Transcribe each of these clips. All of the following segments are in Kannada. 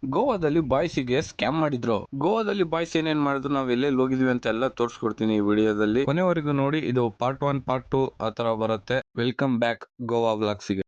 ಗೋವಾದಲ್ಲಿ ಬಾಯ್ಸಿಗೆ ಸ್ಕ್ಯಾಮ್ ಮಾಡಿದ್ರು. ಗೋವಾದಲ್ಲಿ ಬಾಯ್ಸ್ ಏನೇನ್ ಮಾಡಿದ್ರು, ನಾವ್ ಎಲ್ಲೆಲ್ಲಿ ಹೋಗಿದ್ವಿ ಅಂತ ಎಲ್ಲ ತೋರಿಸ್ಕೊಡ್ತೀನಿ ಈ ವಿಡಿಯೋದಲ್ಲಿ. ಕೊನೆವರೆಗೂ ನೋಡಿ. ಇದು ಪಾರ್ಟ್ 1 ಪಾರ್ಟ್ 2 ಆ ತರ ಬರುತ್ತೆ. ವೆಲ್ಕಮ್ ಬ್ಯಾಕ್ ಗೋವಾ ವ್ಲಾಗ್ಸಿಗೆ.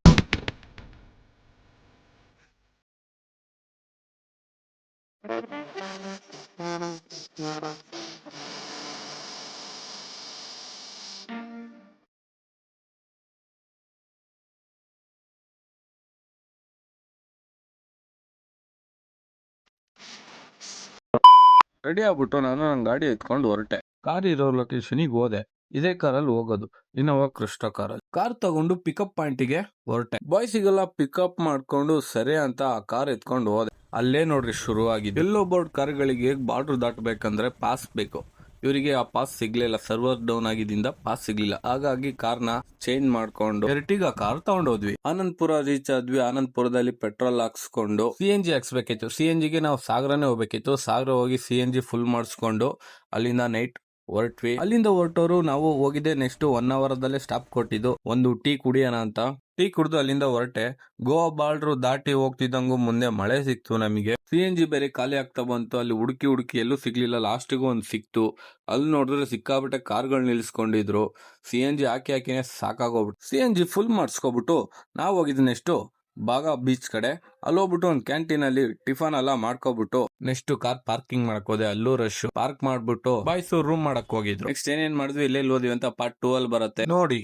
ರೆಡಿ ಆಗ್ಬಿಟ್ಟು ನಾನು ನನ್ನ ಗಾಡಿ ಎತ್ಕೊಂಡು ಹೊರಟೆ. ಕಾರ್ ಇರೋ ಲೊಕೇಶನ್ಗೆ ಹೋದೆ. ಇದೇ ಕಾರಲ್ಲಿ ಹೋಗೋದು, ಇನ್ನೋವಾ ಕ್ರಿಸ್ಟಾ ಕಾರಲ್ಲಿ. ಕಾರ್ ತಗೊಂಡು ಪಿಕಪ್ ಪಾಯಿಂಟಿಗೆ ಹೊರಟೆ. ಬಾಯ್ಸಿಗೆಲ್ಲ ಪಿಕಪ್ ಮಾಡ್ಕೊಂಡು ಸರಿ ಅಂತ ಆ ಕಾರ್ ಎತ್ಕೊಂಡು ಹೋದೆ. ಅಲ್ಲೇ ನೋಡ್ರಿ ಶುರು ಆಗಿದೆ. ಎಲ್ಲೋ ಬೋರ್ಡ್ ಕಾರ್ಗಳಿಗೆ ಬಾರ್ಡರ್ ದಾಟಬೇಕಂದ್ರೆ ಪಾಸ್ ಬೇಕು. ಇವರಿಗೆ ಆ ಪಾಸ್ ಸಿಗ್ಲಿಲ್ಲ, ಸರ್ವರ್ ಡೌನ್ ಆಗಿದ್ದರಿಂದ ಪಾಸ್ ಸಿಗ್ಲಿಲ್ಲ. ಹಾಗಾಗಿ ಕಾರ್ನ ಚೇಂಜ್ ಮಾಡ್ಕೊಂಡು ಎರ್ಟಿಗಾ ಕಾರ್ ತಗೊಂಡೋದ್ವಿ. ಆನಂದ್ಪುರ ರೀಚ್ ಆದ್ವಿ. ಆನಂದ್ಪುರದಲ್ಲಿ ಪೆಟ್ರೋಲ್ ಹಾಕ್ಸ್ಕೊಂಡು CNG ಹಾಕ್ಸ್ಬೇಕಿತ್ತು. CNG ಗೆ ನಾವು ಸಾಗರನೇ ಹೋಗ್ಬೇಕಿತ್ತು. ಸಾಗರ ಹೋಗಿ CNG ಫುಲ್ ಮಾಡಿಸ್ಕೊಂಡು ಅಲ್ಲಿಂದ ನೈಟ್ ಹೊರಟ್ವಿ. ಅಲ್ಲಿಂದ ಹೊರಟೋರು ನಾವು ಹೋಗಿದ್ದೆ ನೆಕ್ಸ್ಟ್ 1 ಅವರ್ ದಲ್ಲೇ ಸ್ಟಾಪ್ ಕೊಟ್ಟಿದ್ದು ಒಂದು ಟೀ ಕುಡಿಯೋಣ ಅಂತ. ಟೀ ಕುಡಿದು ಅಲ್ಲಿಂದ ಹೊರಟೆ. ಗೋವಾ ಬಾರ್ಡರ್ ದಾಟಿ ಹೋಗ್ತಿದ್ದಂಗು ಮುಂದೆ ಮಳೆ ಸಿಕ್ತು ನಮಗೆ. CNG ಬೇರೆ ಖಾಲಿ ಆಗ್ತಾ ಬಂತು. ಅಲ್ಲಿ ಹುಡುಕಿ ಎಲ್ಲೂ ಸಿಗ್ಲಿಲ್ಲ. ಲಾಸ್ಟಿಗೂ ಒಂದು ಸಿಕ್ತು. ಅಲ್ಲಿ ನೋಡಿದ್ರೆ ಸಿಕ್ಕಾಬಿಟ್ಟೆ ಕಾರ್ಗಳು ನಿಲ್ಸ್ಕೊಂಡಿದ್ರು. CNG ಹಾಕಿನೇ ಸಾಕಾಗೋಗ್ಬಿಟ್ಟು CNG ಫುಲ್ ಮಾಡಿಸ್ಕೊಬಿಟ್ಟು ನಾವು ಹೋಗಿದ್ದು ನೆಕ್ಸ್ಟ್ ಬಾಗ ಬೀಚ್ ಕಡೆ. ಅಲ್ಲಿ ಹೋಗ್ಬಿಟ್ಟು ಒಂದು ಕ್ಯಾಂಟೀನ್ ಅಲ್ಲಿ ಟಿಫನ್ ಎಲ್ಲ ಮಾಡ್ಕೊಬಿಟ್ಟು ನೆಕ್ಸ್ಟ್ ಕಾರ್ ಪಾರ್ಕಿಂಗ್ ಮಾಡಕ್ ಹೋದೆ. ಅಲ್ಲೂ ರಶ್. ಪಾರ್ಕ್ ಮಾಡ್ಬಿಟ್ಟು ಬಾಯ್ಸ್ ರೂಮ್ ಮಾಡಕ್ ಹೋಗಿದ್ರು. ನೆಕ್ಸ್ಟ್ ಏನೇನ್ ಮಾಡಿದ್ವಿ, ಎಲ್ಲೆಲ್ಲಿ ಹೋದ್ವಿ ಅಂತ ಪಾರ್ಟ್ 2 ಅಲ್ಲಿ ಬರುತ್ತೆ ನೋಡಿ.